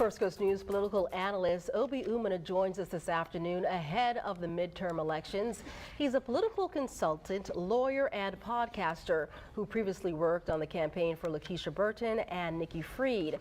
First Coast News political analyst Obi Umunna joins us this afternoon ahead of the midterm elections. He's a political consultant, lawyer, and podcaster who previously worked on the campaign for Lakeisha Burton and Nikki Fried.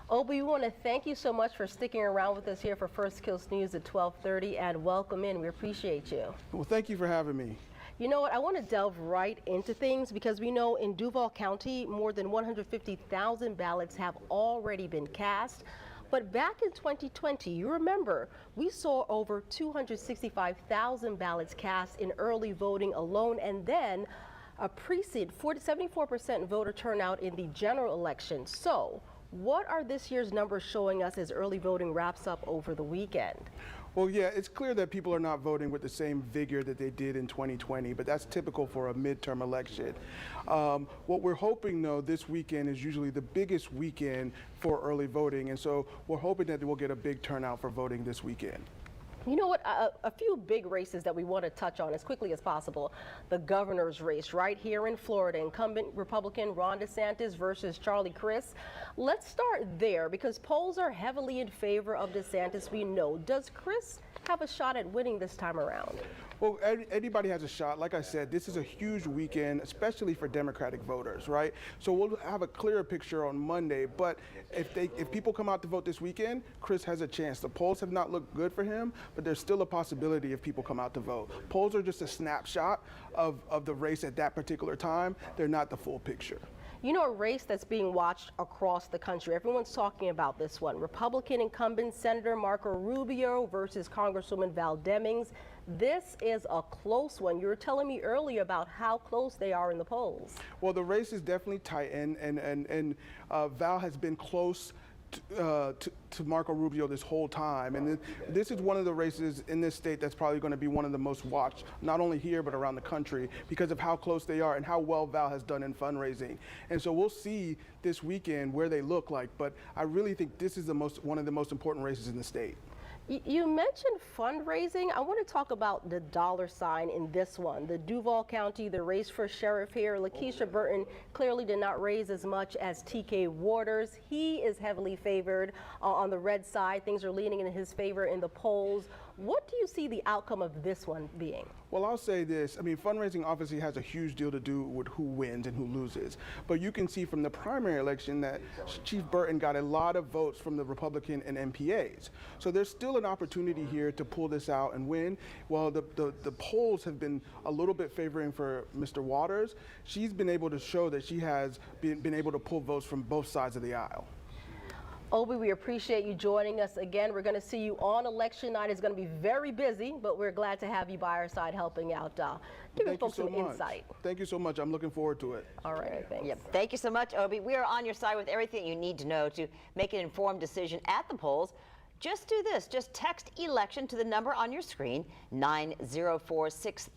Obi, we want to thank you so much for sticking around with us here for First Coast News at 12:30 and welcome in. We appreciate you. Well, thank you for having me. You know what, I want to delve right into things because we know in Duval County more than 150,000 ballots have already been cast. But back in 2020, you remember, we saw over 265,000 ballots cast in early voting alone, and then a precinct 74% voter turnout in the general election. So what are this year's numbers showing us as early voting wraps up over the weekend? Well, yeah, it's clear that people are not voting with the same vigor that they did in 2020, but that's typical for a midterm election. What we're hoping, though, this weekend is usually the biggest weekend for early voting, and so we're hoping that we'll get a big turnout for voting this weekend. You know what, a few big races that we want to touch on as quickly as possible. The governor's race right here in Florida, incumbent Republican Ron DeSantis versus Charlie Crist. Let's start there because polls are heavily in favor of DeSantis, we know. Does Crist have a shot at winning this time around? Well, anybody has a shot. Like I said, this is a huge weekend, especially for Democratic voters, right? So we'll have a clearer picture on Monday, but if people come out to vote this weekend, Crist has a chance. The polls have not looked good for him, but there's still a possibility if people come out to vote. Polls are just a snapshot of the race at that particular time. They're not the full picture. You know, a race that's being watched across the country. Everyone's talking about this one. Republican incumbent Senator Marco Rubio versus Congresswoman Val Demings. This is a close one. You were telling me earlier about how close they are in the polls. Well, the race is definitely tight, and Val has been close to Marco Rubio this whole time, and this is one of the races in this state that's probably going to be one of the most watched, not only here but around the country, because of how close they are and how well Val has done in fundraising. And so we'll see this weekend where they look like, but I really think this is one of the most important races in the state. You mentioned fundraising. I want to talk about the dollar sign in this one. The Duval County, the race for sheriff here, Lakeisha Burton clearly did not raise as much as TK Waters. He is heavily favored on the red side. Things are leaning in his favor in the polls. What do you see the outcome of this one being? Well, I'll say this. I mean, fundraising obviously has a huge deal to do with who wins and who loses. But you can see from the primary election that Chief Burton got a lot of votes from the Republican and MPAs. So there's still an opportunity here to pull this out and win. Well, the polls have been a little bit favoring for Mr. Waters. She's been able to show that she has been able to pull votes from both sides of the aisle. Obi, we appreciate you joining us again. We're going to see you on election night. It's going to be very busy, but we're glad to have you by our side helping out, giving folks some insight. Thank you so much. I'm looking forward to it. All right, thanks. Yep. Thank you so much, Obi. We are on your side with everything you need to know to make an informed decision at the polls. Just do this. Just text ELECTION to the number on your screen, 90463.